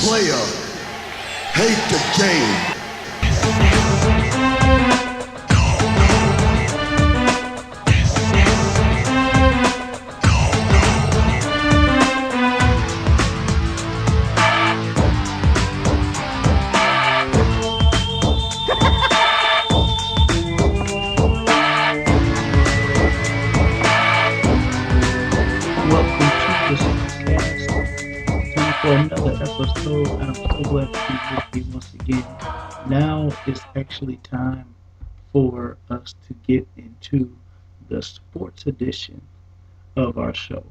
player hate the game. Welcome to the Smithcast. Time for another episode, and I'm so glad to be with you once again. Now it's actually time for us to get into the sports edition of our show.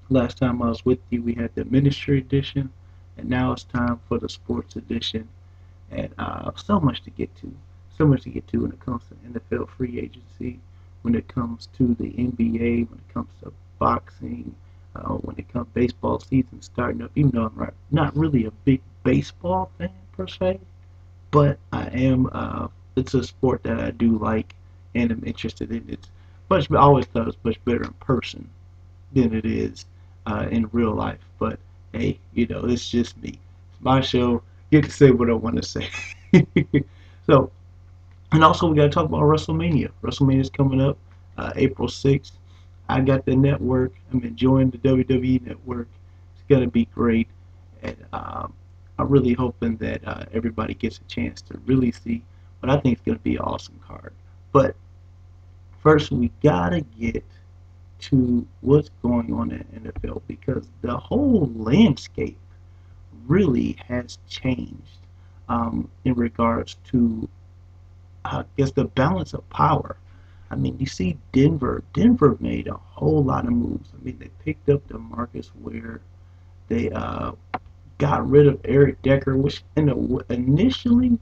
Last time I was with you, we had the ministry edition, and now it's time for the sports edition. And so much to get to. So much to get to when it comes to NFL free agency, when it comes to the NBA, when it comes to boxing, when it comes baseball season starting up. Even though I'm not really a big baseball fan per se, but I am. It's a sport that I do like and am interested in. It's much. I always thought it was much better in person than it is in real life. But hey, it's just me. It's my show. Get to say what I want to say. So, and also we got to talk about WrestleMania. WrestleMania is coming up April 6th. I got the network. I'm enjoying the WWE network. It's gonna be great, and I'm really hoping that everybody gets a chance to really see what I think is gonna be an awesome card. But first, we gotta get to what's going on in the NFL because the whole landscape really has changed in regards to, I guess, the balance of power. I mean, you see Denver. Denver made a whole lot of moves. I mean, they picked up DeMarcus Ware. They got rid of Eric Decker, which initially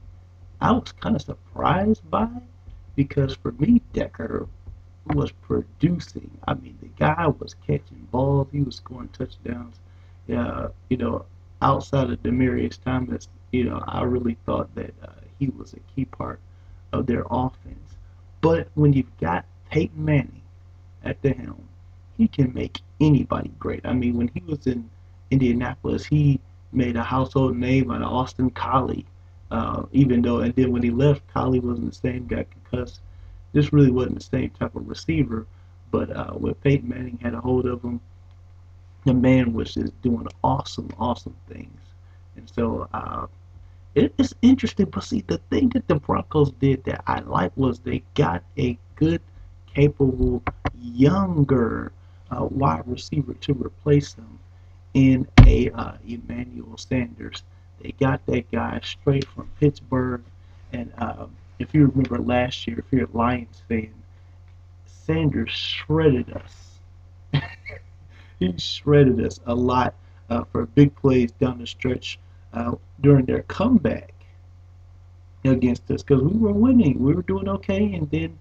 I was kind of surprised by because for me, Decker was producing. I mean, the guy was catching balls. He was scoring touchdowns. You know, outside of Demarius Thomas, I really thought that he was a key part of their offense. But when you've got Peyton Manning at the helm, he can make anybody great. I mean, when he was in Indianapolis, he made a household name out of Austin Collie. Even though, and then when he left, Collie wasn't the same guy concussed. This really wasn't the same type of receiver. But when Peyton Manning had a hold of him, the man was just doing awesome, awesome things. And so it's interesting. But see, the thing that the Broncos did that I like was they got a good, capable, younger wide receiver to replace him in a Emmanuel Sanders. They got that guy straight from Pittsburgh. And if you remember last year, if you're a Lions fan, Sanders shredded us. He shredded us a lot for big plays down the stretch during their comeback against us because we were winning. We were doing okay, and then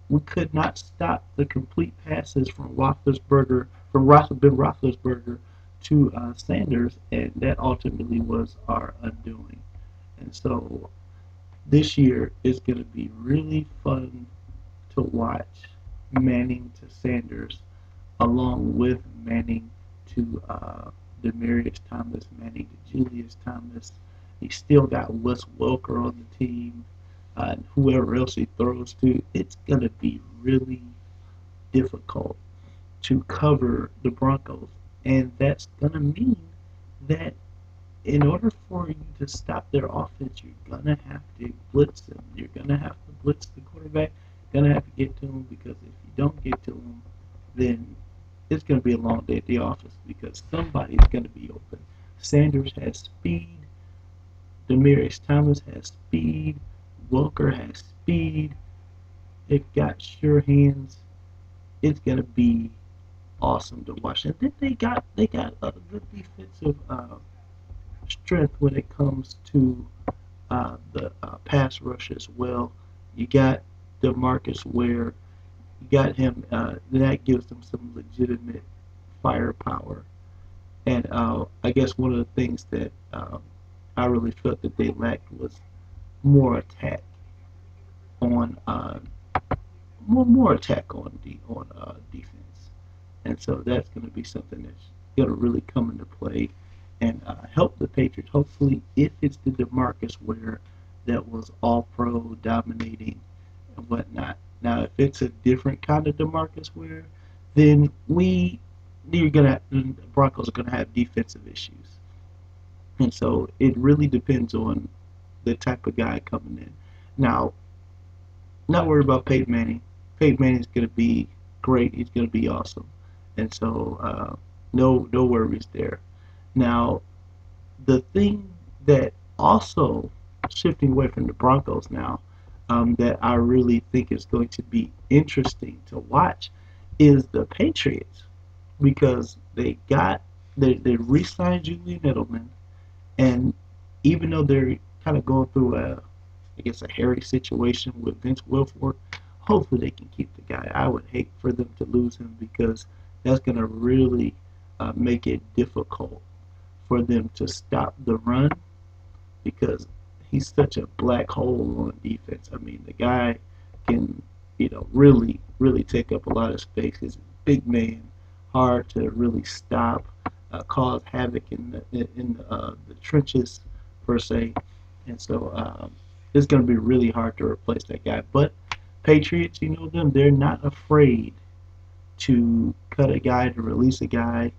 we could not stop the complete passes from Roethlisberger, Ben Roethlisberger to Sanders, and that ultimately was our undoing. And so this year is going to be really fun to watch Manning to Sanders, along with Manning to Demarius Thomas, Manning to Julius Thomas. He still got Wes Welker on the team, and whoever else he throws to. It's going to be really difficult to cover the Broncos, and that's going to mean that in order for you to stop their offense, you're going to have to blitz them. You're going to have to blitz the quarterback. You're going to have to get to him because if you don't get to him, then it's going to be a long day at the office because somebody's going to be open. Sanders has speed. Demarius Thomas has speed. Welker has speed. They've got sure hands. It's going to be awesome to watch. And then they got a good defensive strength when it comes to the pass rush as well. You got DeMarcus Ware. You got him. That gives them some legitimate firepower. And I guess one of the things that I really felt that they lacked was more attack on more attack on defense. And so that's going to be something that's going to really come into play and help the Patriots. Hopefully, if it's the DeMarcus Ware that was all pro, dominating, and whatnot. Now, if it's a different kind of DeMarcus Ware, then the Broncos are gonna have defensive issues, and so it really depends on the type of guy coming in. Now, not worried about Peyton Manning. Peyton Manning's gonna be great. He's gonna be awesome, and so no worries there. Now, the thing that also shifting away from the Broncos now, that I really think is going to be interesting to watch is the Patriots, because they re-signed Julian Edelman, and even though they're kind of going through I guess a hairy situation with Vince Wilfork, hopefully they can keep the guy. I would hate for them to lose him, because that's going to really make it difficult for them to stop the run, because he's such a black hole on defense. I mean, the guy can, really take up a lot of space. He's a big man, hard to really stop, cause havoc in the trenches per se, and so it's going to be really hard to replace that guy. But Patriots, they're not afraid to cut a guy, to release a guy,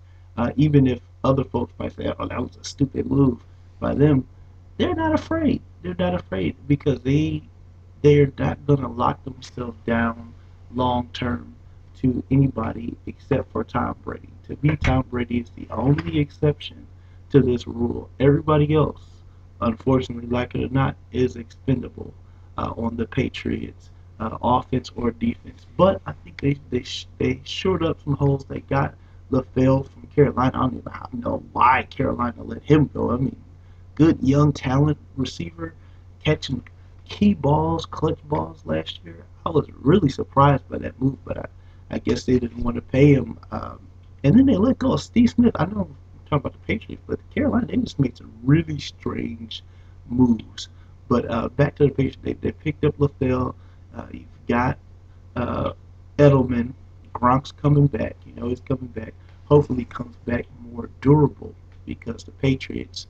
even if other folks might say, "Oh, that was a stupid move by them." They're not afraid. They're not afraid, because they're not going to lock themselves down long term to anybody except for Tom Brady. To me, Tom Brady is the only exception to this rule. Everybody else, unfortunately, like it or not, is expendable on the Patriots, offense or defense. But I think they shored up some holes. They got LaFell from Carolina. I don't even know why Carolina let him go. I mean, good young talent receiver, catching key balls, clutch balls last year. I was really surprised by that move, but I guess they didn't want to pay him. And then they let go of Steve Smith. I know I'm talking about the Patriots, but Carolina, they just made some really strange moves. But back to the Patriots, they picked up LaFell. You've got uh, Edelman. Gronk's coming back. He's coming back. Hopefully, he comes back more durable, because the Patriots,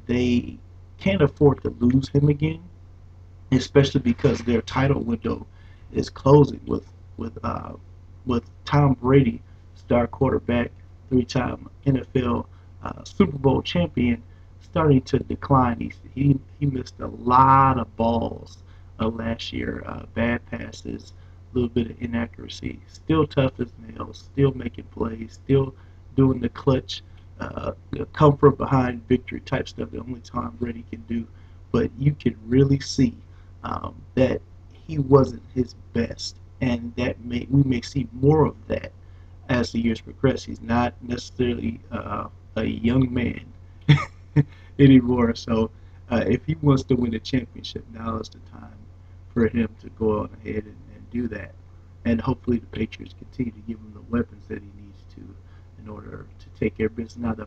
they can't afford to lose him again, especially because their title window is closing with Tom Brady, star quarterback, three-time NFL Super Bowl champion, starting to decline. He missed a lot of balls last year, bad passes, a little bit of inaccuracy. Still tough as nails, still making plays, still doing the clutch, come from behind victory type stuff that only Tom Brady can do. But you can really see that he wasn't his best, and we may see more of that as the years progress. He's not necessarily a young man anymore. So if he wants to win a championship, now is the time for him to go on ahead and do that. And hopefully the Patriots continue to give him the weapons that he needs to in order to take care of business. Now the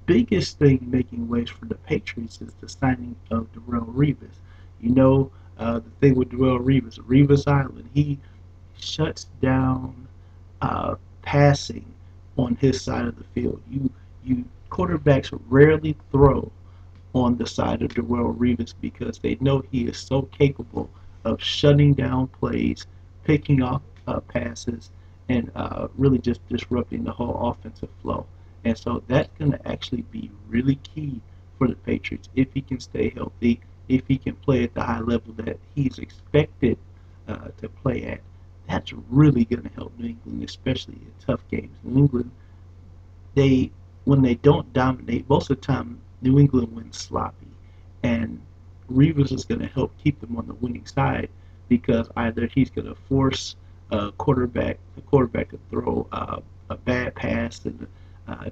biggest thing making waves for the Patriots is the signing of Darrelle Revis. The thing with Darrelle Revis, Revis Island, he shuts down passing on his side of the field. You quarterbacks rarely throw on the side of Darrelle Revis, because they know he is so capable of shutting down plays, picking off passes, and really just disrupting the whole offensive flow. And so that's going to actually be really key for the Patriots if he can stay healthy, if he can play at the high level that he's expected to play at. That's really going to help New England, especially in tough games. New England, when they don't dominate, most of the time New England wins sloppy, and Reeves is going to help keep them on the winning side, because either he's going to force the quarterback to throw a bad pass and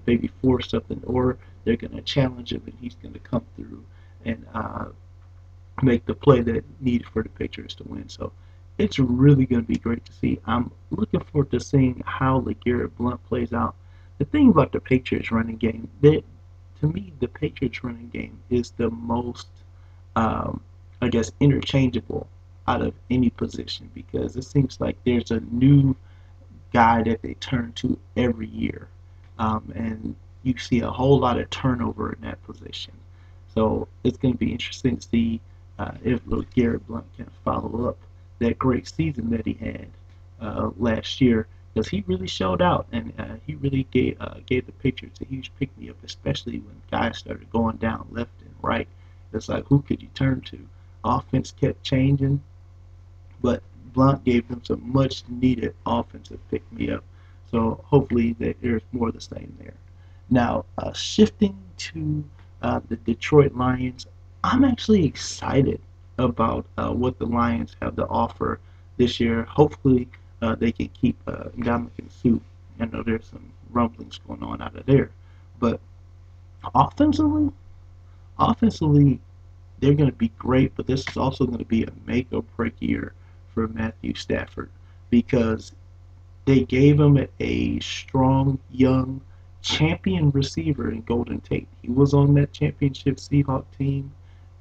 maybe force something, or they're going to challenge him and he's going to come through and make the play that needed for the Patriots to win. So it's really going to be great to see. I'm looking forward to seeing how LeGarrette Blount plays out. The thing about the Patriots running game, to me, the Patriots running game is the most, I guess, interchangeable out of any position, because it seems like there's a new guy that they turn to every year. And you see a whole lot of turnover in that position. So it's going to be interesting to see if little Garrett Blount can follow up that great season that he had last year, because he really showed out, and he really gave the Patriots a huge pick me up, especially when guys started going down left and right. It's like, who could you turn to? Offense kept changing, but Blount gave them some much needed offensive pick me up. So hopefully there's more of the same there. Now, shifting to the Detroit Lions, I'm actually excited about what the Lions have to offer this year. Hopefully, they can keep Ndamukong Suh. I know there's some rumblings going on out of there, but offensively, offensively, they're going to be great. But this is also going to be a make or break year for Matthew Stafford, because they gave him a strong, young, champion receiver in Golden Tate. He was on that championship Seahawk team,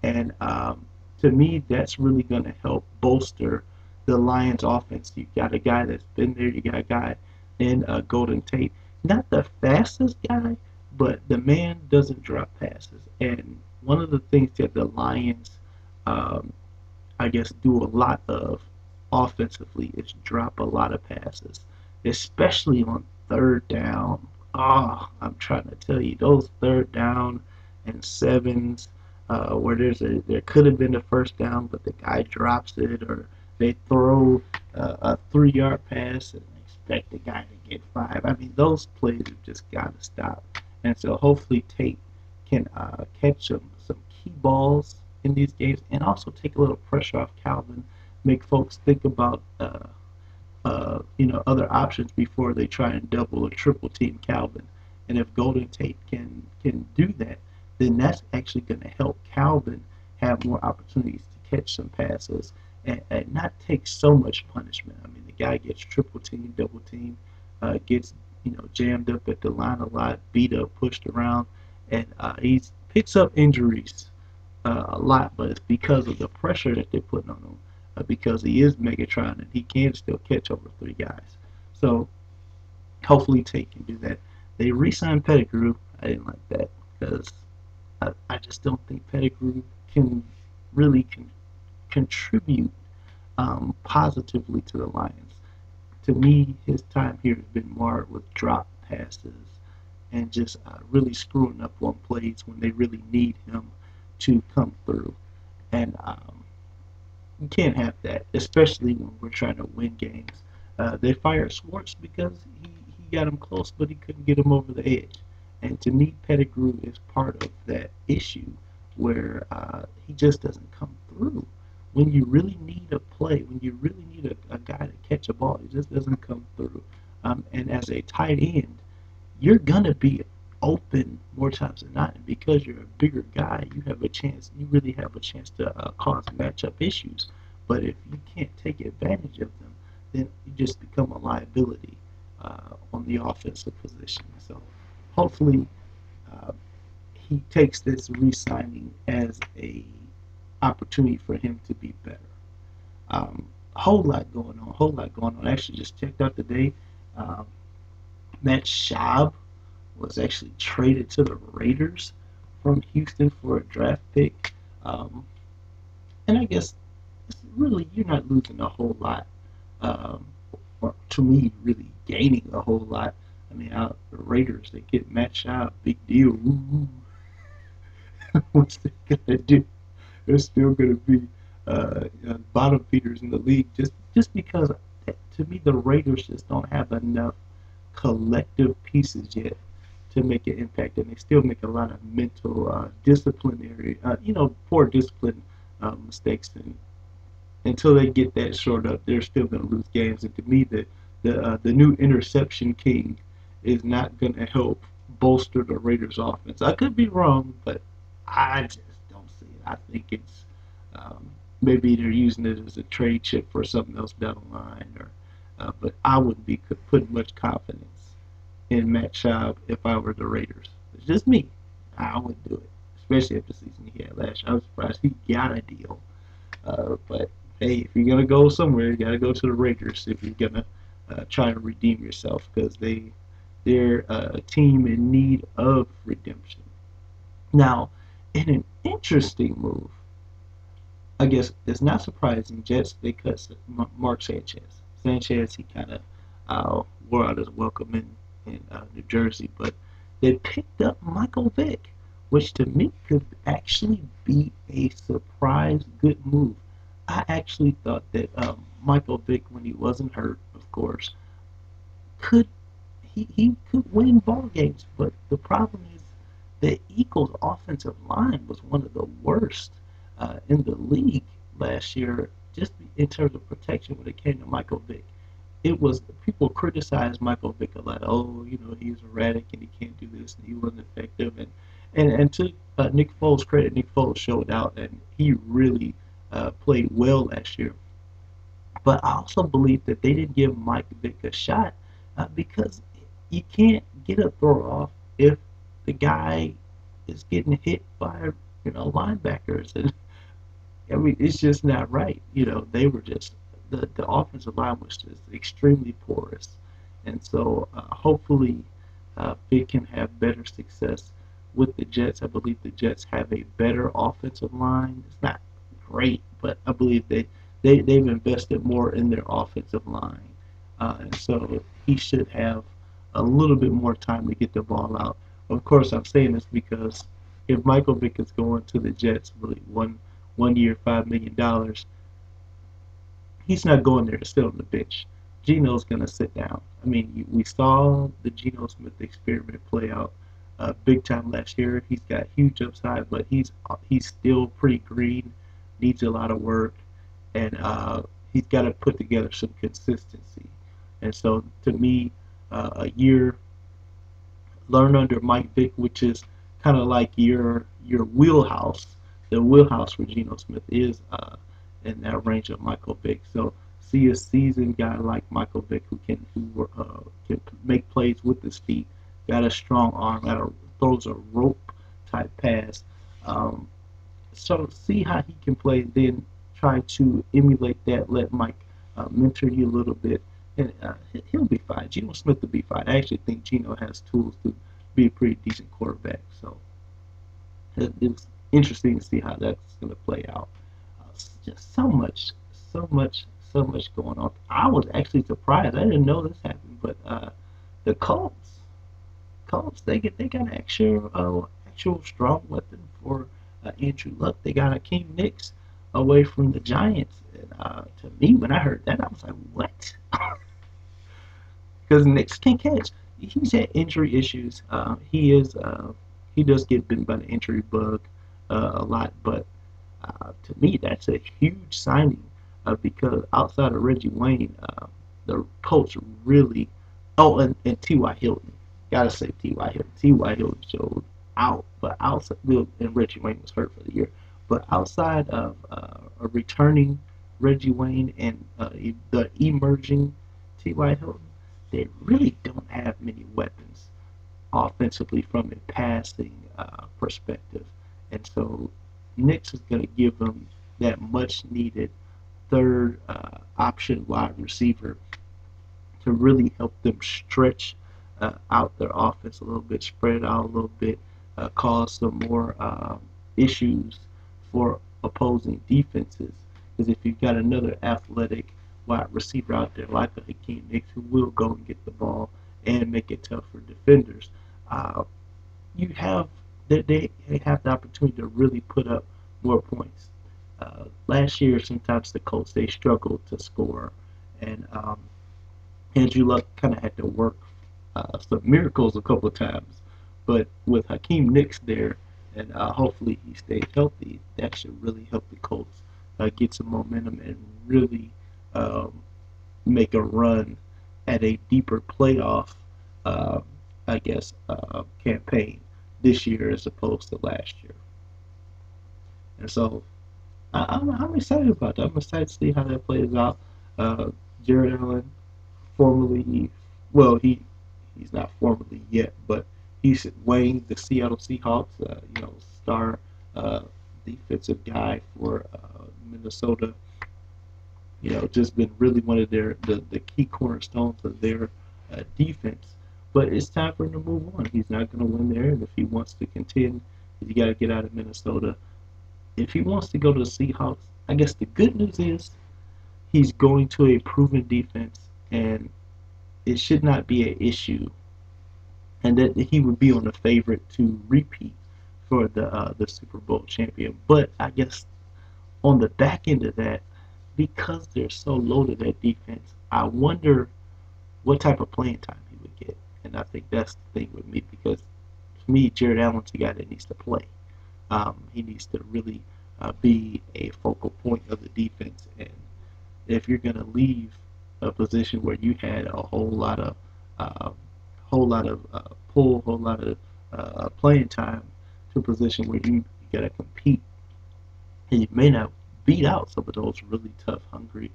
and to me, that's really going to help bolster the Lions' offense. You got a guy that's been there. You got a guy in Golden Tate. Not the fastest guy, but the man doesn't drop passes. And one of the things that the Lions, um, I guess, do a lot of offensively is drop a lot of passes, especially on third down. Oh, I'm trying to tell you, those third down and sevens, where there could have been a first down, but the guy drops it, or they throw a 3 yard pass and expect the guy to get five. I mean, those plays have just got to stop. And so hopefully Tate can catch some key balls in these games, and also take a little pressure off Calvin, make folks think about other options before they try and double or triple team Calvin. And if Golden Tate can do that, then that's actually going to help Calvin have more opportunities to catch some passes, and not take so much punishment. I mean, the guy gets triple team, double team, gets jammed up at the line a lot, beat up, pushed around, and he picks up injuries a lot, but it's because of the pressure that they're putting on him, because he is Megatron and he can still catch over 3 guys. So hopefully Tate can do that. They re-signed Pettigrew. I didn't like that, because I just don't think Pettigrew can really contribute positively to the Lions. To me, his time here has been marred with drop passes and just really screwing up on plays when they really need him to come through. And you can't have that, especially when we're trying to win games. They fired Schwartz because he got him close, but he couldn't get him over the edge. And to me, Pettigrew is part of that issue, where he just doesn't come through. When you really need a play, when you really need a guy to catch a ball, he just doesn't come through. And as a tight end, you're going to be open more times than not. And because you're a bigger guy, you really have a chance to cause matchup issues. But if you can't take advantage of them, then you just become a liability on the offensive position. So hopefully he takes this re-signing as a opportunity for him to be better. A whole lot going on. I actually just checked out today. Matt Schaub was actually traded to the Raiders from Houston for a draft pick. And I guess really you're not losing a whole lot, or to me, really gaining a whole lot. I mean, the Raiders, they get Matt Schaub, big deal. Ooh. What's they gonna do? They're still gonna be bottom feeders in the league, just because to me the Raiders just don't have enough collective pieces yet to make an impact, and they still make a lot of mental disciplinary, poor discipline mistakes, and until they get that short up, they're still going to lose games. And to me, the new interception king is not going to help bolster the Raiders' offense. I could be wrong, but I just don't see it. I think it's maybe they're using it as a trade chip for something else down the line, but I wouldn't be putting much confidence in Matt Schaub if I were the Raiders. It's just me. I would do it, especially after the season he had last year. I was surprised he got a deal. But hey, if you're gonna go somewhere, you gotta go to the Raiders if you're gonna try to redeem yourself, because they they're a team in need of redemption. Now, in an interesting move, I guess it's not surprising. Jets they cut Mark Sanchez. Sanchez he kind of wore out his welcome in New Jersey, but they picked up Michael Vick, which to me could actually be a surprise good move. I actually thought that Michael Vick, when he wasn't hurt, of course, could he could win ball games, but the problem is the Eagles' offensive line was one of the worst in the league last year, just in terms of protection when it came to Michael Vick. It was people criticized Michael Vick a lot. Oh, he's erratic and he can't do this and he wasn't effective. And to Nick Foles' credit, Nick Foles showed out and he really played well last year. But I also believe that they didn't give Mike Vick a shot because you can't get a throw off if the guy is getting hit by linebackers, and I mean it's just not right. They were just the offensive line was just extremely porous, and so hopefully Vick can have better success with the Jets. I believe the Jets have a better offensive line. It's not great, but I believe they've invested more in their offensive line, and so he should have a little bit more time to get the ball out. Of course, I'm saying this because if Michael Vick is going to the Jets, really one year, $5 million, he's not going there to sit on the bench. Geno's going to sit down. I mean, we saw the Geno Smith experiment play out big time last year. He's got huge upside, but he's still pretty green, needs a lot of work, and he's got to put together some consistency. And so, to me, a year learn under Mike Vick, which is kind of like your wheelhouse. The wheelhouse for Geno Smith is in that range of Michael Vick. So see a seasoned guy like Michael Vick who can make plays with his feet, got a strong arm, throws a rope type pass. So see how he can play, then try to emulate that. Let Mike mentor you a little bit, and he'll be fine. Geno Smith will be fine. I actually think Geno has tools to be a pretty decent quarterback. So it's interesting to see how that's going to play out. Just so much going on. I was actually surprised. I didn't know this happened, but the Colts they got an actual strong weapon for Andrew Luck. They got Hakeem Nicks away from the Giants. And to me, when I heard that, I was like, what? Because Nicks can catch. He's had injury issues. He does get bitten by the injury bug a lot, but to me, that's a huge signing because outside of Reggie Wayne, the Colts really. Oh, and T.Y. Hilton. Gotta say T.Y. Hilton. T.Y. Hilton showed out, but outside, and Reggie Wayne was hurt for the year. But outside of a returning Reggie Wayne and the emerging T.Y. Hilton, they really don't have many weapons offensively from a passing perspective. And so Nicks is going to give them that much needed third option wide receiver to really help them stretch out their offense a little bit, spread out a little bit, cause some more issues for opposing defenses. Because if you've got another athletic wide receiver out there like a Hakeem Nicks who will go and get the ball and make it tough for defenders, you have they have the opportunity to really put up more points. Last year, sometimes the Colts they struggled to score, and Andrew Luck kind of had to work some miracles a couple of times. But with Hakeem Nicks there, and hopefully he stays healthy, that should really help the Colts get some momentum and really make a run at a deeper playoff, campaign this year as opposed to last year. And so I'm excited about that. I'm excited to see how that plays out. Jared Allen, formerly, well, he's not formally yet, but he's weighing the Seattle Seahawks, star defensive guy for Minnesota. Just been really one of the key cornerstones of their defense. But it's time for him to move on. He's not going to win there, and if he wants to contend, he's got to get out of Minnesota. If he wants to go to the Seahawks, I guess the good news is he's going to a proven defense, and it should not be an issue, and that he would be on a favorite to repeat for the Super Bowl champion. But I guess on the back end of that, because they're so loaded at defense, I wonder what type of playing time he would get. And I think that's the thing with me, because for me, Jared Allen's a guy that needs to play. He needs to really be a focal point of the defense. And if you're going to leave a position where you had a whole lot of pull, whole lot of playing time, to a position where you got to compete, and you may not beat out some of those really tough, hungry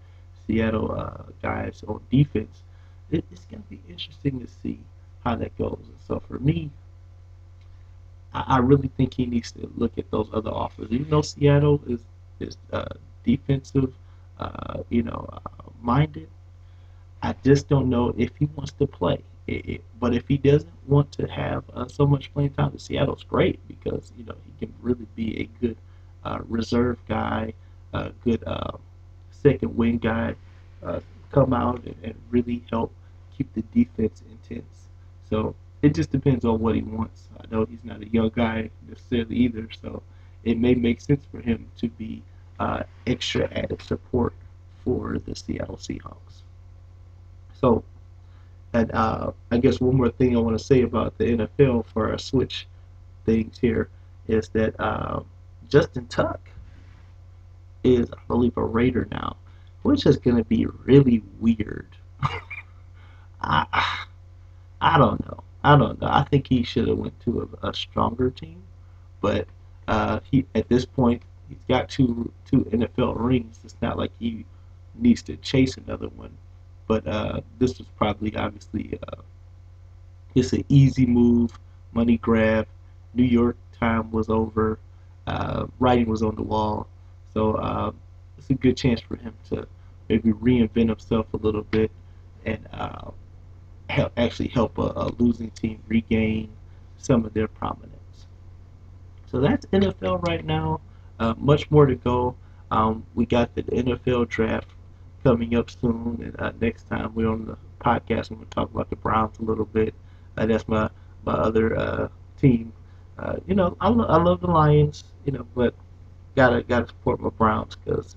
Seattle guys on defense, it's going to be interesting to see how that goes. And so for me, I really think he needs to look at those other offers. Even though Seattle is defensive, minded, I just don't know if he wants to play. But if he doesn't want to have so much playing time, Seattle's great, because he can really be a good reserve guy, a good second wing guy, come out and really help keep the defense intense. So it just depends on what he wants. I know he's not a young guy necessarily either, so it may make sense for him to be extra added support for the Seattle Seahawks. So, and I guess one more thing I want to say about the NFL for our switch things here is that Justin Tuck is, I believe, a Raider now, which is going to be really weird. I, I don't know. I don't know. I think he should have went to a stronger team, but he at this point he's got two NFL rings. It's not like he needs to chase another one. But this was probably obviously it's an easy move, money grab. New York time was over. Writing was on the wall, so it's a good chance for him to maybe reinvent himself a little bit and help a losing team regain some of their prominence. So that's NFL right now. Much more to go. We got the NFL draft coming up soon, and next time we're on the podcast, I'm going to talk about the Browns a little bit. That's my other team. I love the Lions, but gotta support my Browns, because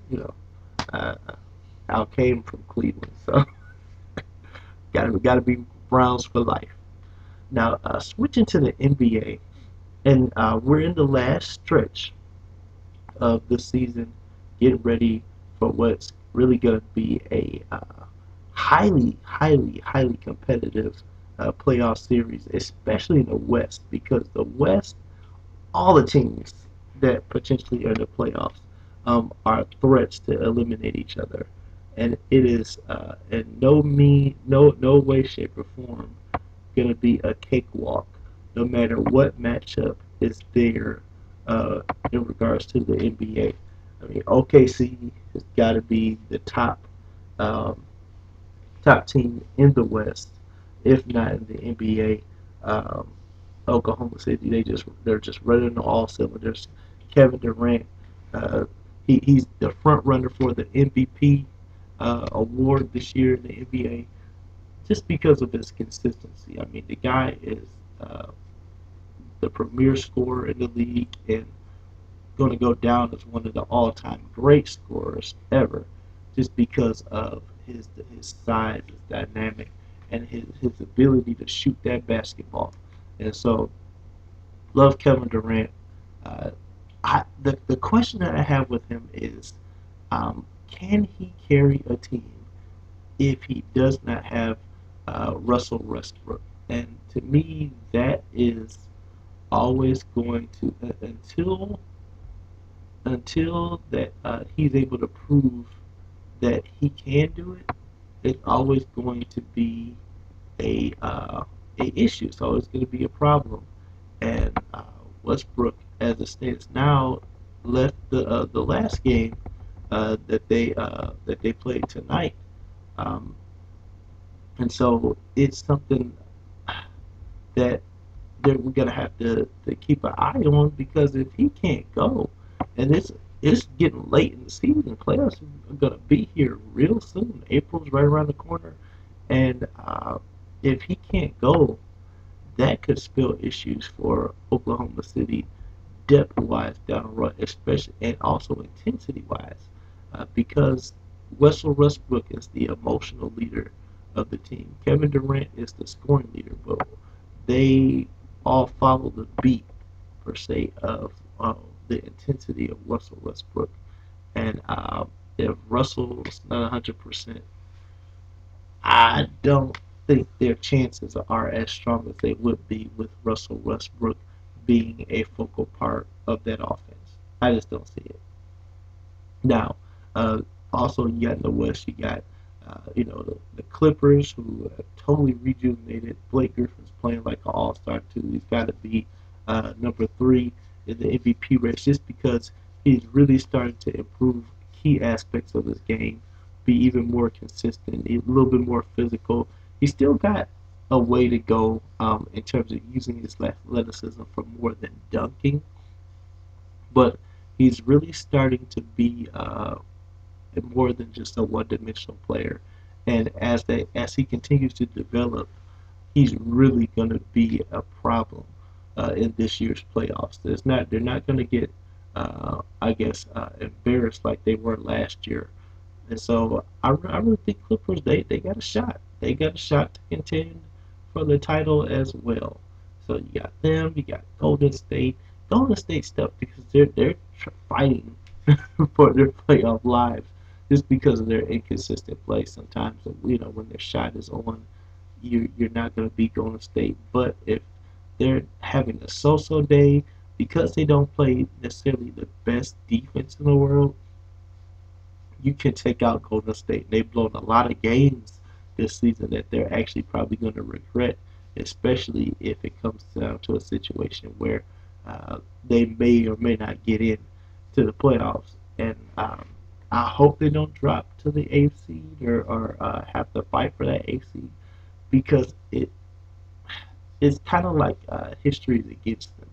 I came from Cleveland, so gotta be Browns for life. Now, switching to the NBA, and we're in the last stretch of the season, getting ready for what's really going to be a highly, highly, highly competitive playoff series, especially in the West, because the West, all the teams that potentially are in the playoffs are threats to eliminate each other, and it is in no way, shape, or form going to be a cakewalk, no matter what matchup is there in regards to the NBA. I mean, OKC has got to be the um, top team in the West, if not in the NBA. Um, Oklahoma City, they're just running on all cylinders. Kevin Durant, uh, he's the front runner for the MVP award this year in the NBA, just because of his consistency. I mean, the guy is the premier scorer in the league, and going to go down as one of the all-time great scorers ever, just because of his size, his dynamic, and his ability to shoot that basketball. And so, love Kevin Durant. The question that I have with him is, can he carry a team if he does not have Russell Westbrook? And to me, that is always going to until that he's able to prove that he can do it. It's always going to be a issue. It's always going to be a problem. And Westbrook, as it stands now, left the last game that they played tonight, and so it's something. that we're gonna have to keep an eye on, because if he can't go, and it's getting late in the season, playoffs are gonna be here real soon. April's right around the corner, and if he can't go, that could spell issues for Oklahoma City depth wise down the road, especially, and also intensity wise, because Russell Westbrook is the emotional leader of the team. Kevin Durant is the scoring leader, but they all follow the beat per se of the intensity of Russell Westbrook. And if Russell's not 100%, I don't think their chances are as strong as they would be with Russell Westbrook being a focal part of that offense. I just don't see it. Now, uh, also you got in the West, you got the Clippers, who have totally rejuvenated. Blake Griffin's playing like an all-star too. He's got to be number 3 in the MVP race, just because he's really starting to improve key aspects of his game, be even more consistent, a little bit more physical. He's still got a way to go in terms of using his athleticism for more than dunking, but he's really starting to be more than just a one-dimensional player. And as he continues to develop, he's really going to be a problem in this year's playoffs. They're not going to get embarrassed like they were last year. And so I really think Clippers, they got a shot. They got a shot to contend for the title as well. So you got them, you got Golden State. Golden State stuff, because they're fighting for their playoff lives, just because of their inconsistent play. Sometimes, when their shot is on, you're not going to beat Golden State. But if they're having a so-so day, because they don't play necessarily the best defense in the world, you can take out Golden State. They've blown a lot of games this season that they're actually probably going to regret, especially if it comes down to a situation where they may or may not get in to the playoffs. And I hope they don't drop to the 8th seed, or have to fight for that 8th seed, because it's kind of like history is against them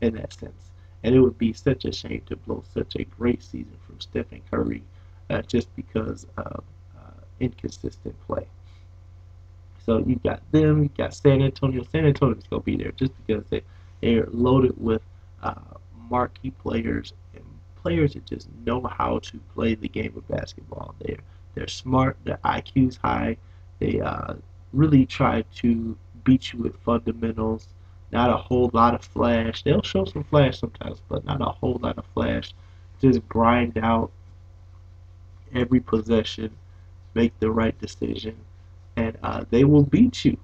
in that sense. And it would be such a shame to blow such a great season from Stephen Curry just because of inconsistent play. So you got them, you got San Antonio. San Antonio's going to be there just because they're loaded with uh, marquee players, and players that just know how to play the game of basketball. They're smart, their IQ's high. They really try to beat you with fundamentals. Not a whole lot of flash. They'll show some flash sometimes, but not a whole lot of flash. Just grind out every possession, make the right decision, and they will beat you.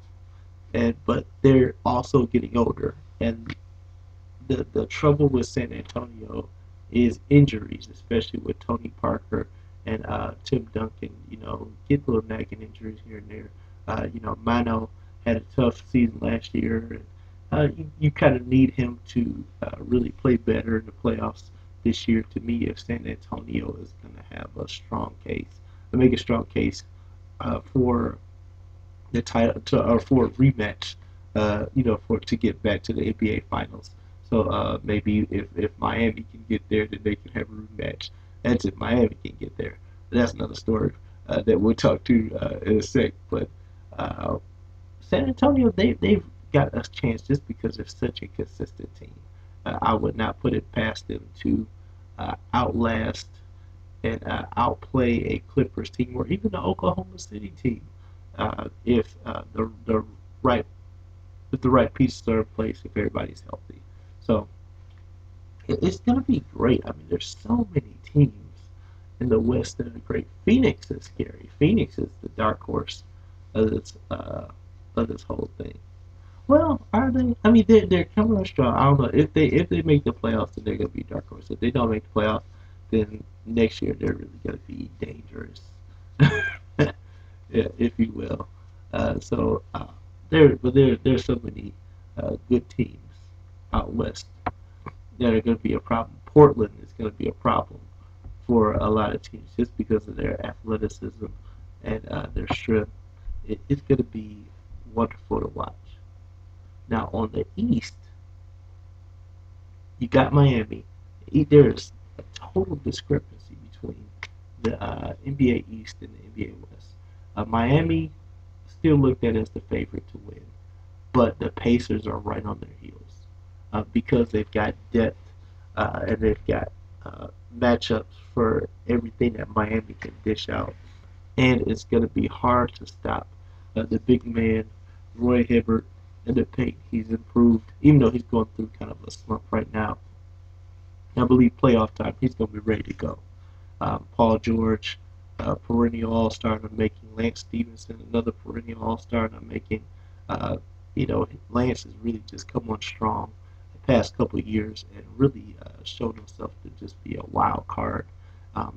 But they're also getting older, and the trouble with San Antonio is injuries, especially with Tony Parker and Tim Duncan. Get little nagging injuries here and there. Mano had a tough season last year, and you kind of need him to really play better in the playoffs this year. To me, if San Antonio is going to have a strong case, to make a strong case for the title, or for a rematch, for to get back to the NBA Finals. So maybe if Miami can get there, then they can have a rematch. That's if Miami can get there. That's another story that we'll talk to in a sec. But uh, San Antonio, they've got a chance just because they're such a consistent team. I would not put it past them to outlast and outplay a Clippers team, or even the Oklahoma City team, if the right if the right pieces are in place, if everybody's healthy. So it's gonna be great. I mean, there's so many teams in the West that are great. Phoenix is scary. Phoenix is the dark horse of this whole thing. Well, are they? I mean, they're coming on strong. I don't know if they make the playoffs, then they're gonna be dark horse. If they don't make the playoffs, then next year they're really gonna be dangerous, yeah, if you will. There's so many good teams out west that are gonna be a problem. Portland is gonna be a problem for a lot of teams just because of their athleticism and their strength. It's gonna be wonderful to watch. Now on the East, you got Miami. There's a total discrepancy between the NBA East and the NBA West. Miami still looked at as the favorite to win, but the Pacers are right on their heels because they've got depth and they've got matchups for everything that Miami can dish out, and it's going to be hard to stop the big man, Roy Hibbert, in the paint. He's improved, even though he's going through kind of a slump right now. I believe playoff time, he's going to be ready to go. Paul George, perennial All-Star in the making. Lance Stevenson, another perennial All-Star in the making. Uh, Lance has really just come on strong the past couple of years and really shown himself to just be a wild card. A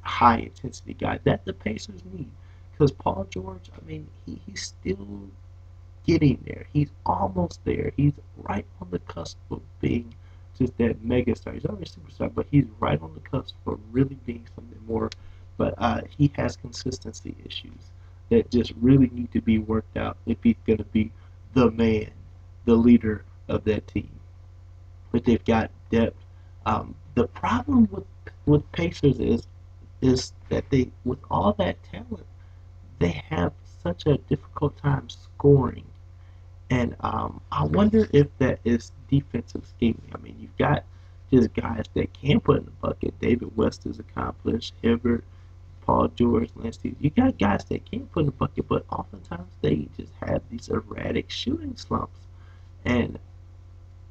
high intensity guy that the Pacers need. Because Paul George, I mean, he's still getting there. He's almost there. He's right on the cusp of being just that mega star. He's already a superstar, but he's right on the cusp of really being something more. But he has consistency issues that just really need to be worked out if he's going to be the man, the leader of that team. But they've got depth. The problem with Pacers is that they, with all that talent, they have such a difficult time scoring. And I wonder if that is defensive scheming. I mean, you've got just guys that can put in the bucket. David West is accomplished. Hibbert, Paul George, Lance Stevens. You got guys that can put in the bucket, but oftentimes they just have these erratic shooting slumps. And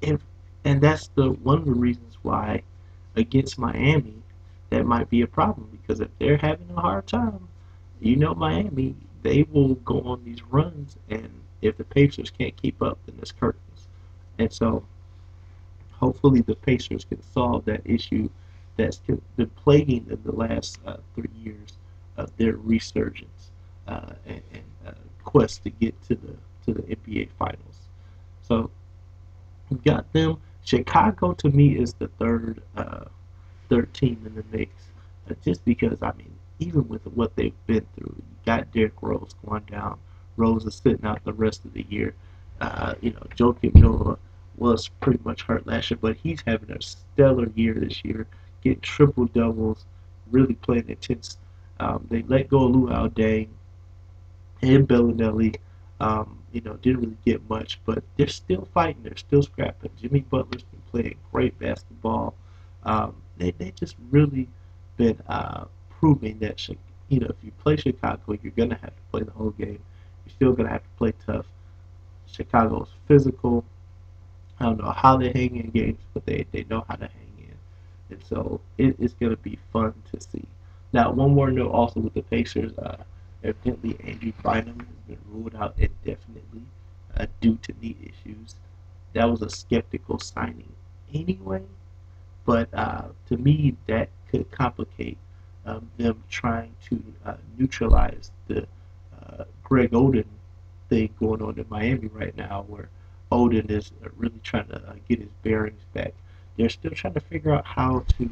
if and that's the one of the reasons why against Miami that might be a problem, because if they're having a hard time, Miami, they will go on these runs, and if the Pacers can't keep up, then it's curtains. And so hopefully the Pacers can solve that issue that's been plaguing them the last 3 years of their resurgence and quest to get to the NBA Finals. So we've got them. Chicago to me is the third team in the mix, just because I mean, even with what they've been through, you got Derrick Rose going down. Rose is sitting out the rest of the year. Joakim Noah was pretty much hurt last year, but he's having a stellar year this year, getting triple doubles, really playing intense. They let go of Luau Deng and Bellinelli. Didn't really get much, but they're still fighting. They're still scrapping. Jimmy Butler's been playing great basketball. They just really been proving that if you play Chicago, you're gonna have to play the whole game. You're still gonna have to play tough. Chicago's physical. I don't know how they hang in games, but they know how to hang in, and so it's gonna be fun to see. Now, one more note also with the Pacers. Evidently, Andrew Bynum has been ruled out indefinitely due to knee issues. That was a skeptical signing anyway, but to me, that could complicate them trying to neutralize the Greg Oden thing going on in Miami right now, where Oden is really trying to get his bearings back. They're still trying to figure out how to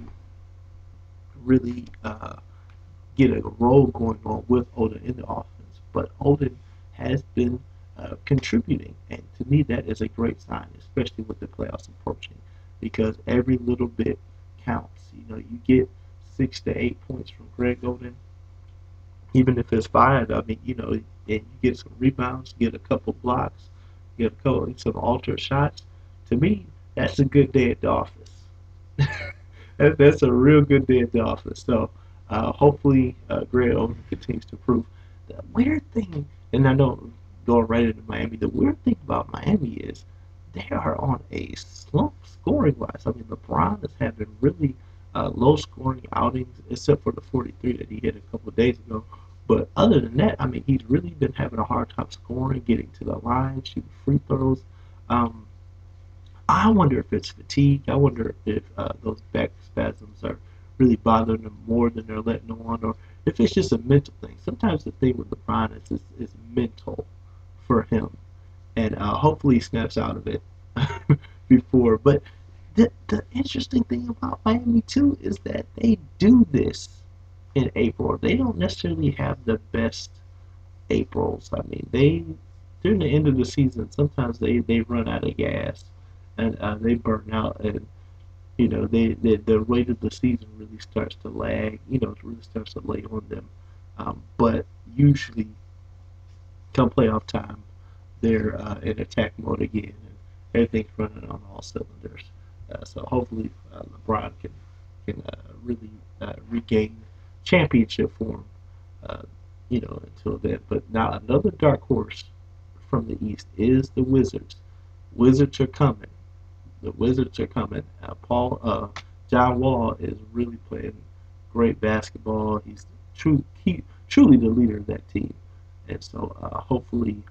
really get a role going on with Oden in the offense, but Oden has been contributing, and to me that is a great sign, especially with the playoffs approaching, because every little bit counts. You get 6 to 8 points from Greg Oden, even if it's 5. I mean, and you get some rebounds, get a couple blocks, get some altered shots. To me, that's a good day at the office. That's a real good day at the office. So hopefully Greg Oden continues to improve. The weird thing, and I know going right into Miami, the weird thing about Miami is they are on a slump scoring wise. I mean, LeBron is having really low scoring outings, except for the 43 that he hit a couple of days ago. But other than that, I mean, he's really been having a hard time scoring, getting to the line, shooting free throws. I wonder if it's fatigue. I wonder if those back spasms are really bothering them more than they're letting on, or if it's just a mental thing. Sometimes the thing with LeBron is mental for him, and hopefully he snaps out of it before. But the interesting thing about Miami too is that they do this in April. They don't necessarily have the best Aprils. I mean, they during the end of the season, sometimes they run out of gas and they burn out, and the weight of the season really starts to lag. It really starts to lay on them. But usually, come playoff time, they're in attack mode again, and everything's running on all cylinders. So hopefully, LeBron can really regain championship form. Uh, until then. But now another dark horse from the East is the Wizards. Wizards are coming. The Wizards are coming. John Wall is really playing great basketball. Truly the leader of that team, and so hopefully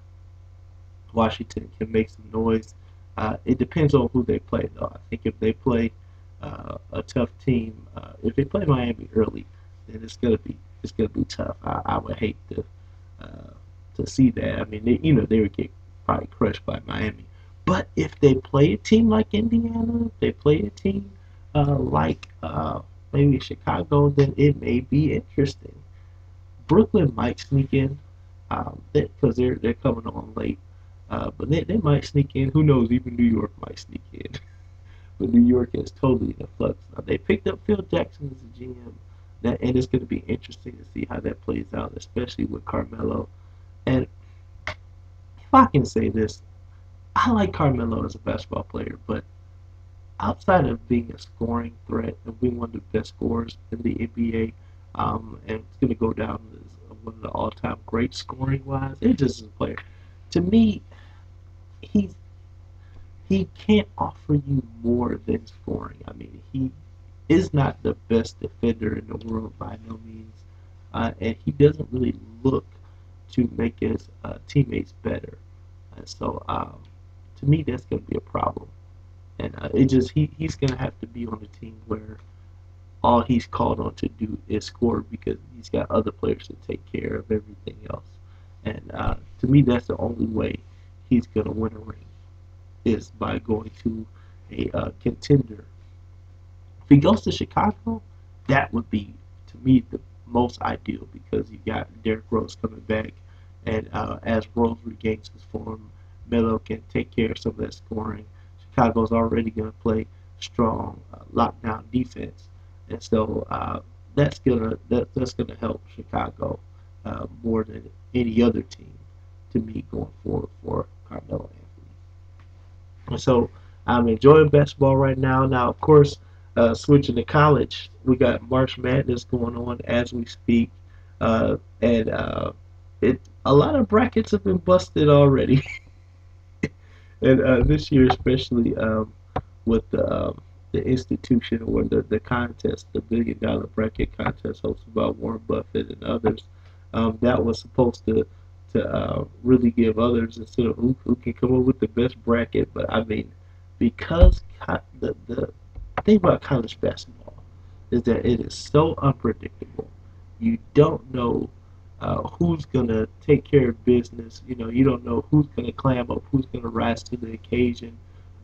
Washington can make some noise. It depends on who they play, though. I think if they play a tough team, if they play Miami early, then it's gonna be tough. I would hate to see that. I mean, they would get probably crushed by Miami. But if they play a team like Indiana, if they play a team like maybe Chicago, then it may be interesting. Brooklyn might sneak in because they're coming on late. But they might sneak in. Who knows? Even New York might sneak in. But New York is totally in a flux. They picked up Phil Jackson as a GM, and it's going to be interesting to see how that plays out, especially with Carmelo. And if I can say this, I like Carmelo as a basketball player, but outside of being a scoring threat and being one of the best scorers in the NBA, and it's going to go down as one of the all-time great scoring wise, it's just a player. To me, he's he can't offer you more than scoring. I mean, he is not the best defender in the world by no means, and he doesn't really look to make his teammates better. And so, to me, that's going to be a problem. And he's going to have to be on a team where all he's called on to do is score because he's got other players to take care of everything else. And to me, that's the only way he's going to win a ring is by going to a contender. If he goes to Chicago, that would be, to me, the most ideal because you got Derrick Rose coming back, and as Rose regains his form, Melo can take care of some of that scoring. Chicago's already going to play strong lockdown defense, and so that's gonna help Chicago more than any other team to me going forward for Carmelo Anthony. And so I'm enjoying basketball right now. Now, of course, switching to college, we got March Madness going on as we speak, and it a lot of brackets have been busted already, and this year especially with the institution or the contest, the $1 billion bracket contest hosted by Warren Buffett and others, that was supposed to really give others instead of who can come up with the best bracket. But I mean, because the thing about college basketball is that it is so unpredictable. You don't know who's gonna take care of business. You don't know who's gonna clam up, who's gonna rise to the occasion.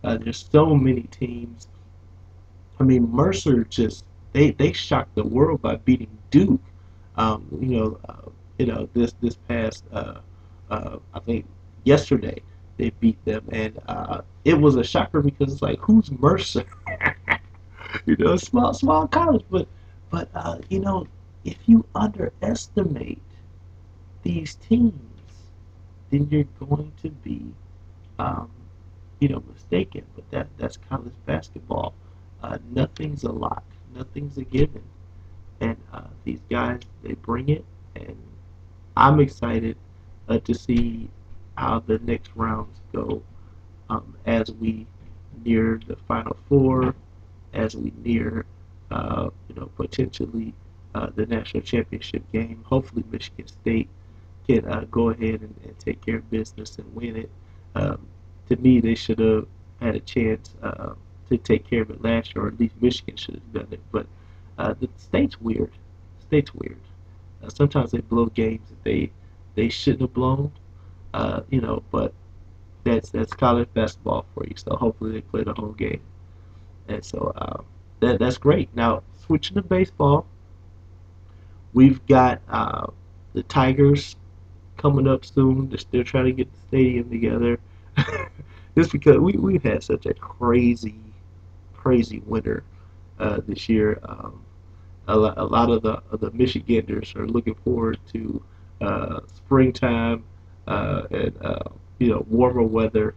There's so many teams. I mean, Mercer just they shocked the world by beating Duke. This past I think yesterday they beat them, and it was a shocker because it's like, who's Mercer? Small college, but if you underestimate these teams, then you're going to be um, mistaken. But that's college basketball. Nothing's a lock, nothing's a given, and these guys they bring it, and I'm excited to see how the next rounds go as we near the Final Four, as we near potentially the national championship game. Hopefully, Michigan State can go ahead and take care of business and win it. To me, they should have had a chance to take care of it last year, or at least Michigan should have done it. But the state's weird. Sometimes they blow games that they shouldn't have blown. But that's college basketball for you. So hopefully they play the whole game, and so that's great. Now switching to baseball, we've got the Tigers coming up soon. They're still trying to get the stadium together. Just because we've had such a crazy winter this year. A lot of the Michiganders are looking forward to springtime and warmer weather,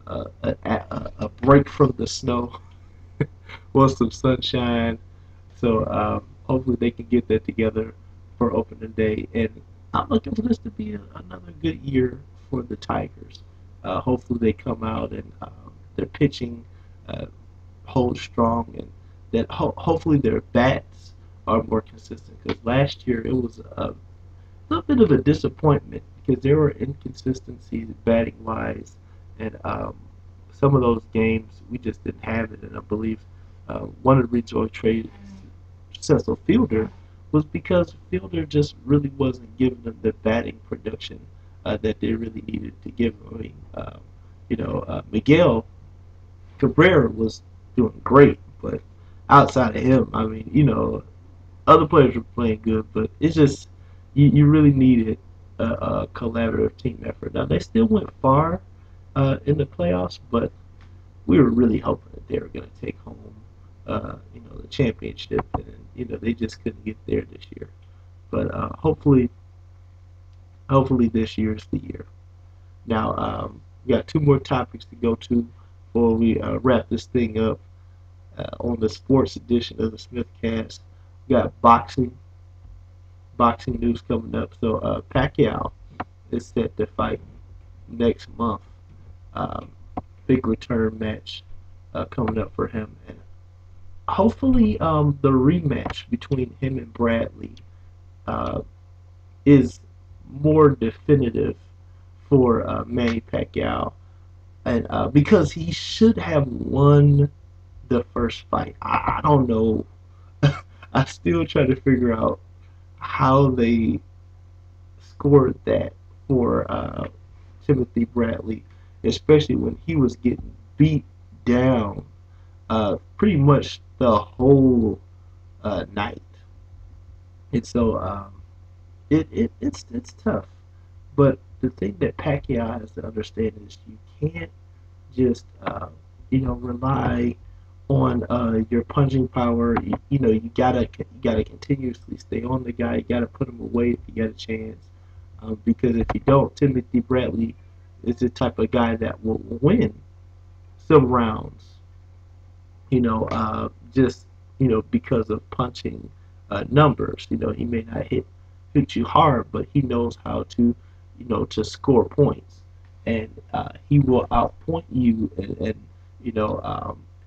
a break from the snow, want some sunshine. So hopefully they can get that together for opening day. And I'm looking for this to be another good year for the Tigers. Hopefully they come out and their pitching uh, holds strong, and that hopefully their bats are more consistent. Because last year it was a little bit of a disappointment because there were inconsistencies batting wise, and some of those games we just didn't have it. And I believe one of the reasons why we traded Cecil Fielder was because Fielder just really wasn't giving them the batting production that they really needed to give them. I mean, Miguel Cabrera was doing great, but outside of him, I mean, other players were playing good, but it's just you really needed a collaborative team effort. Now they still went far in the playoffs, but we were really hoping that they were going to take home, the championship, and they just couldn't get there this year. But hopefully this year is the year. Now we got two more topics to go to before we wrap this thing up on the sports edition of the Smithcast. We got boxing news coming up. So Pacquiao is set to fight next month. Um, Big return match coming up for him, and hopefully the rematch between him and Bradley uh, is more definitive for Manny Pacquiao, and because he should have won the first fight. I don't know. I still try to figure out how they scored that for Timothy Bradley, especially when he was getting beat down pretty much the whole night. And so it's tough. But the thing that Pacquiao has to understand is you can't just rely on your punching power. You gotta continuously stay on the guy. You gotta put him away if you get a chance. Because if you don't, Timothy Bradley is the type of guy that will win some rounds. Just because of punching numbers. He may not hit you hard, but he knows how to to score points, and he will outpoint you. And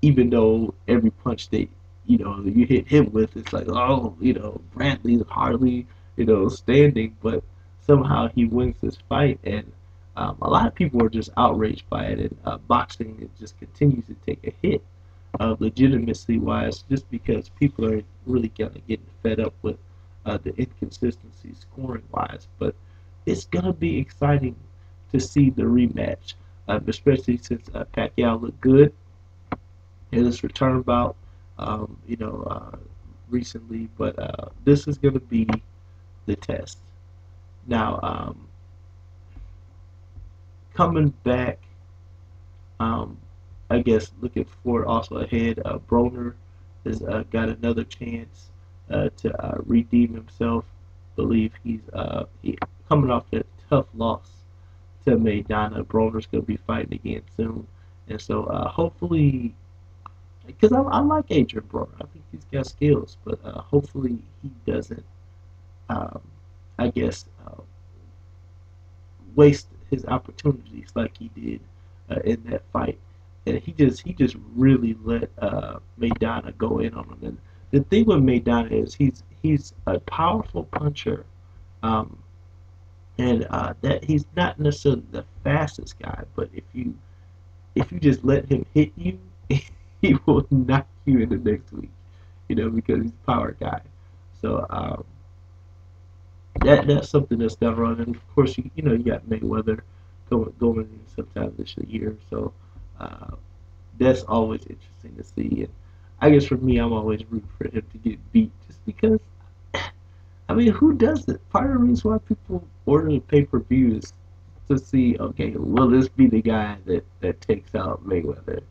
even though every punch that you hit him with, it's like, oh, Bradley's hardly standing, but somehow he wins this fight. And a lot of people are just outraged by it, and boxing it just continues to take a hit legitimacy wise, just because people are really kind of getting fed up with the inconsistency scoring wise. But it's gonna be exciting to see the rematch, especially since Pacquiao looked good in his return bout, recently. But this is gonna be the test. Now, coming back, um, I guess looking forward also ahead, Broner has got another chance to redeem himself. Believe he coming off that tough loss to Maidana. Broner's gonna be fighting again soon, and so hopefully, because I like Adrian Broner, I think he's got skills, but hopefully he doesn't, um, I guess, waste his opportunities like he did in that fight. And he just really let Maidana go in on him. And the thing with Maidana is he's a powerful puncher, um, and that he's not necessarily the fastest guy, but if you just let him hit you, he will knock you in the next week, because he's a power guy. So that's something that's done wrong. And of course, you got Mayweather going in sometime this year, so uh, that's always interesting to see. And I guess for me, I'm always rooting for him to get beat, just because I mean, who does it? Part of the reason why people order the pay-per-views to see, okay, will this be the guy that takes out Mayweather?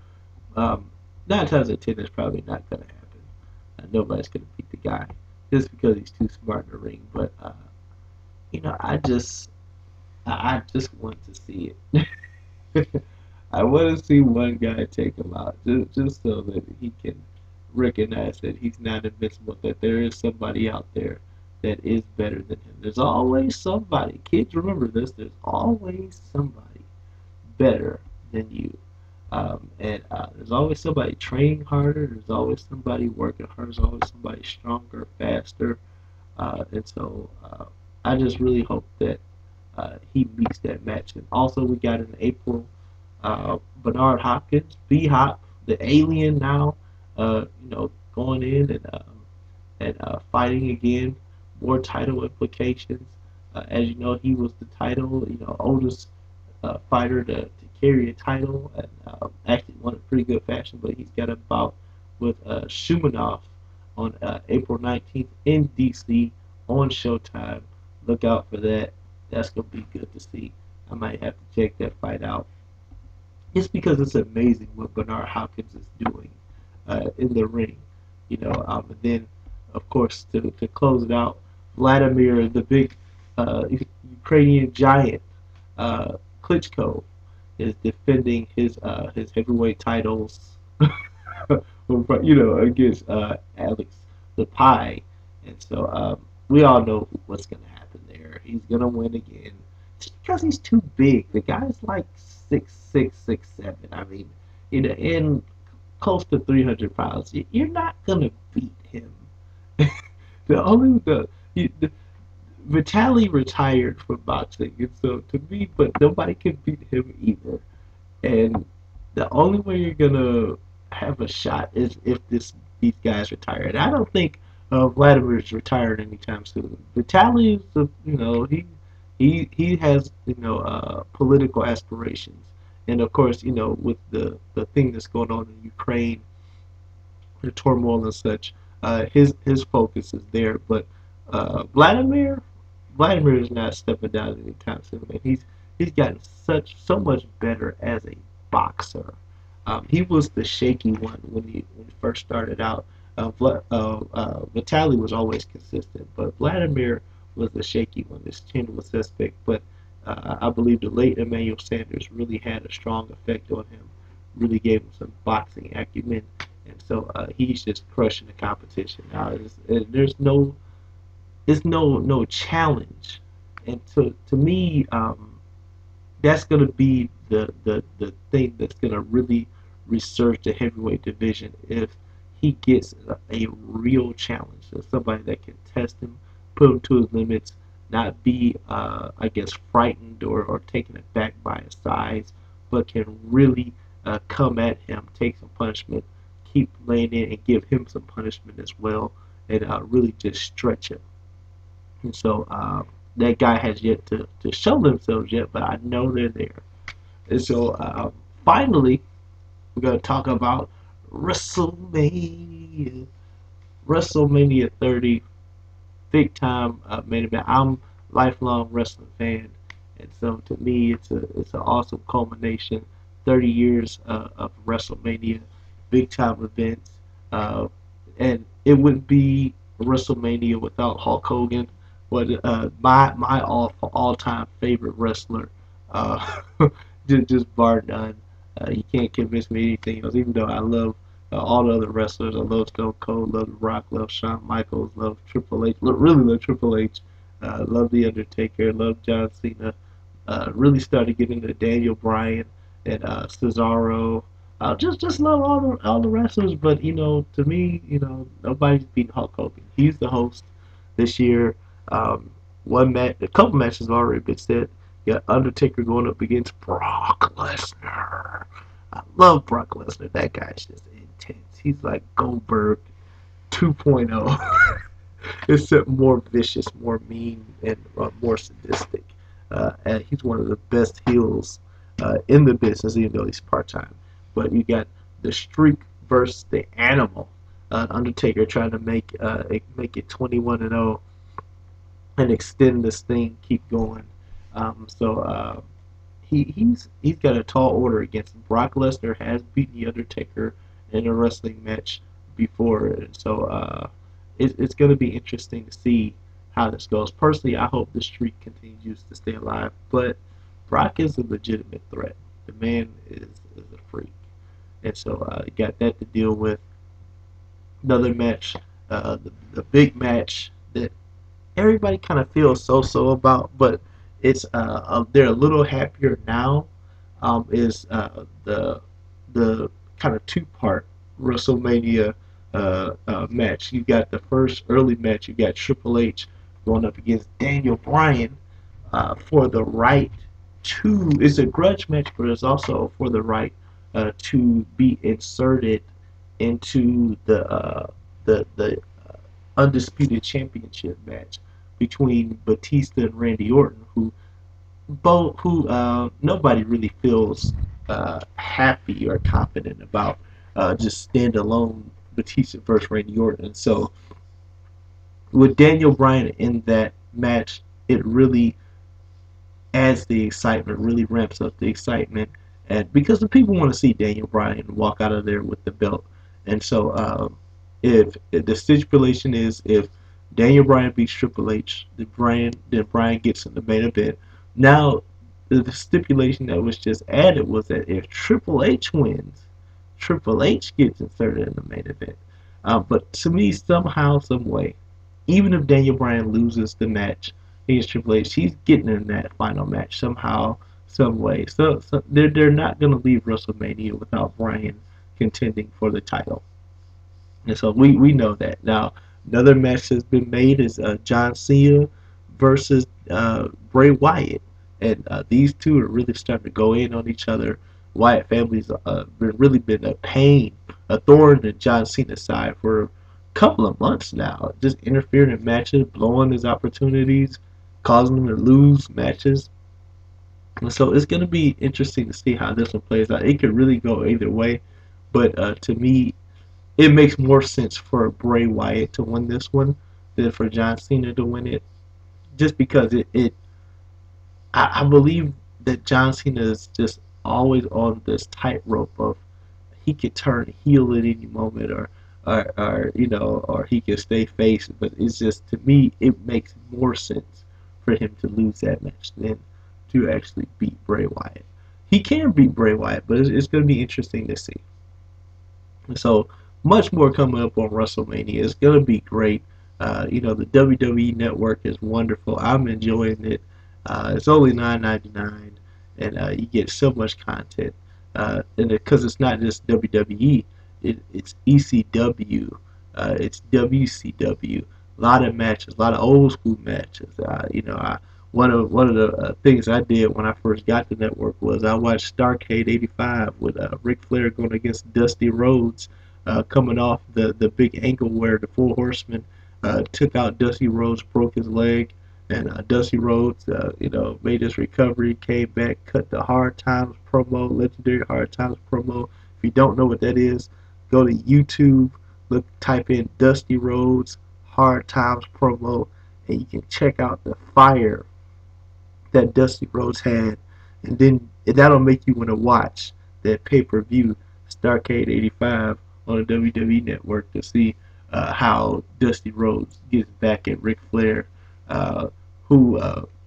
Um, 9 times out of 10, that's probably not going to happen. Nobody's going to beat the guy just because he's too smart in the ring. But I just want to see it. I want to see one guy take him out, just so that he can recognize that he's not invincible. That there is somebody out there that is better than him. There's always somebody. Kids, remember this. There's always somebody better than you. And there's always somebody training harder. There's always somebody working harder. There's always somebody stronger, faster. And so I just really hope that he meets that match. And also, we got in April Bernard Hopkins, B Hop, the alien now, going in and fighting again. More title implications. As you know, he was the title, oldest fighter to carry a title, and actually won in pretty good fashion. But he's got a bout with Shumanov on April 19th in DC on Showtime. Look out for that. That's gonna be good to see. I might have to check that fight out. Just because it's amazing what Bernard Hopkins is doing in the ring, and then, of course, to close it out, Vladimir, the big Ukrainian giant, Klitschko, is defending his heavyweight titles, against Alex the Pie, and so we all know what's gonna happen there. He's gonna win again, just because he's too big. The guy's like 6'6", 6'7". I mean, in close to 300 pounds. You're not gonna beat him. the only the Vitaly retired from boxing, and so to me, but nobody can beat him either. And the only way you're gonna have a shot is if these guys retire. And I don't think Vladimir's retired anytime soon. Vitaly is, he has political aspirations, and of course, with the thing that's going on in Ukraine, the turmoil and such, his focus is there. But Vladimir is not stepping down anytime soon, and he's gotten so much better as a boxer. He was the shaky one when he first started out. Vitaly was always consistent, but Vladimir was the shaky one. His chin was suspect, but I believe the late Emmanuel Sanders really had a strong effect on him, really gave him some boxing acumen, and so he's just crushing the competition. Now, there's no challenge, and to me, that's going to be the thing that's going to really resurge the heavyweight division if he gets a real challenge. So somebody that can test him, put him to his limits, not be, I guess, frightened or taken aback by his size, but can really come at him, take some punishment, keep laying in, and give him some punishment as well, and really just stretch him. And so that guy has yet to show themselves yet, but I know they're there. And so finally, we're going to talk about WrestleMania. WrestleMania 30, big time main event. I'm a lifelong wrestling fan, and so to me, it's an awesome culmination. 30 years of WrestleMania, big time events, and it wouldn't be WrestleMania without Hulk Hogan. What my all time favorite wrestler, just bar none. You can't convince me anything else. Even though I love all the other wrestlers, I love Stone Cold, love The Rock, love Shawn Michaels, love Triple H, really love Triple H, love The Undertaker, love John Cena. Really started getting into Daniel Bryan and Cesaro. Just love all the wrestlers, but to me, nobody's beating Hulk Hogan. He's the host this year. One match, a couple matches have already been set. You got Undertaker going up against Brock Lesnar. I love Brock Lesnar. That guy's just intense. He's like Goldberg 2.0, except more vicious, more mean, and more sadistic. And he's one of the best heels in the business, even though he's part-time. But you got the Streak versus the Animal. Undertaker trying to make it 21-0 and extend this thing, keep going. He's got a tall order against him. Brock Lesnar has beaten the Undertaker in a wrestling match before, and it's going to be interesting to see how this goes. Personally, I hope the streak continues to stay alive, but Brock is a legitimate threat. The man is a freak, and you got that to deal with. Another match, the big match that everybody kind of feels so about, but they're a little happier now. Is the kind of two-part WrestleMania match. You got the first early match. You got Triple H going up against Daniel Bryan for the right to. It's a grudge match, but it's also for the right to be inserted into the undisputed championship match between Batista and Randy Orton, who nobody really feels happy or confident about just standalone Batista versus Randy Orton. And so with Daniel Bryan in that match, it really adds the excitement, really ramps up the excitement, and because the people want to see Daniel Bryan walk out of there with the belt, and if the stipulation is if Daniel Bryan beats Triple H, then Bryan gets in the main event. Now, the stipulation that was just added was that if Triple H wins, Triple H gets inserted in the main event. But to me, somehow, some way, even if Daniel Bryan loses the match against Triple H, he's getting in that final match somehow, some way. So they're not gonna leave WrestleMania without Bryan contending for the title. And so we know that. Now, another match that's been made is John Cena versus Bray Wyatt. And these two are really starting to go in on each other. Wyatt family's really been a pain, a thorn in John Cena's side for a couple of months now. Just interfering in matches, blowing his opportunities, causing him to lose matches. And so it's going to be interesting to see how this one plays out. It could really go either way. But to me, it makes more sense for Bray Wyatt to win this one than for John Cena to win it. Just because I believe that John Cena is just always on this tightrope of he could turn heel at any moment, or he can stay face. But it's just, to me, it makes more sense for him to lose that match than to actually beat Bray Wyatt. He can beat Bray Wyatt, but it's going to be interesting to see. So much more coming up on WrestleMania. It's gonna be great. The WWE Network is wonderful. I'm enjoying it. It's only $9.99, and you get so much content. And because it's not just WWE, it's ECW, it's WCW. A lot of matches, a lot of old school matches. One of the things I did when I first got the network was I watched Starrcade '85 with Ric Flair going against Dusty Rhodes, coming off the big angle where the Four Horsemen took out Dusty Rhodes, broke his leg, and Dusty Rhodes, made his recovery, came back, cut the Hard Times promo, legendary Hard Times promo. If you don't know what that is, go to YouTube, type in Dusty Rhodes Hard Times promo, and you can check out the fire that Dusty Rhodes had, and then that'll make you want to watch that pay-per-view Starrcade '85 on the WWE Network to see how Dusty Rhodes gets back at Ric Flair, who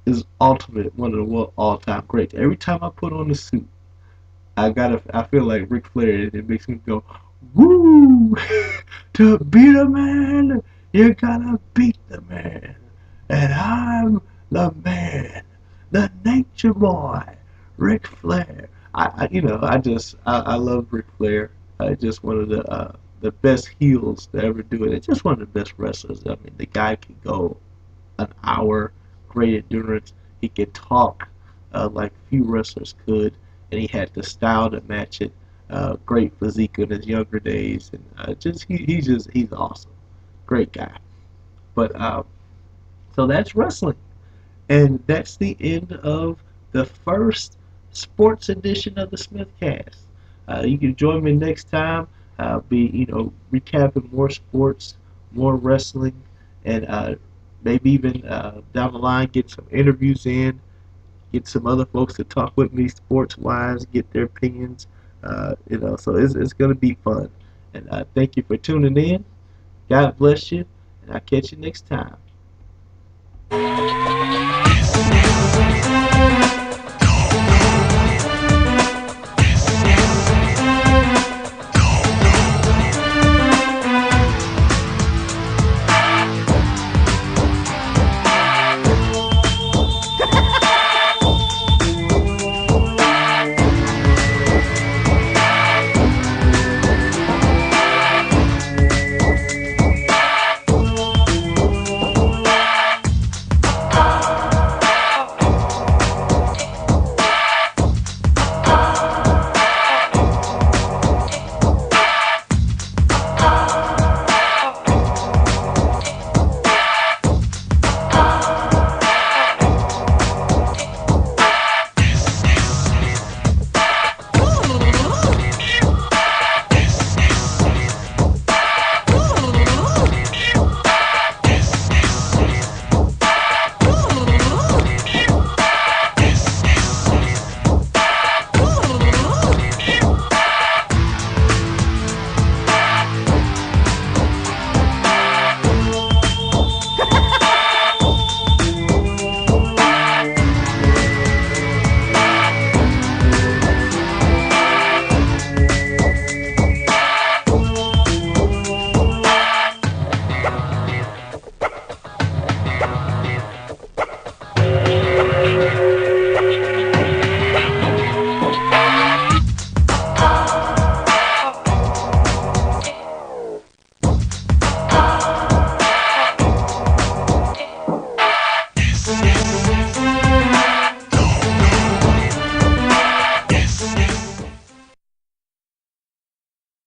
is ultimate, one of the all-time greats. Every time I put on the suit, I feel like Ric Flair. It makes me go, woo! To beat a man, you gotta beat the man, and I'm the man, the Nature Boy, Ric Flair. I love Ric Flair. Just one of the best heels to ever do it. It's just one of the best wrestlers. I mean, the guy can go an hour, great endurance. He could talk like few wrestlers could, and he had the style to match it. Great physique in his younger days, and he's awesome, great guy. But so that's wrestling, and that's the end of the first sports edition of the Smithcast. You can join me next time. Be recapping more sports, more wrestling, and maybe even down the line get some interviews in, get some other folks to talk with me sports wise, get their opinions. So it's going to be fun. And thank you for tuning in. God bless you, and I'll catch you next time.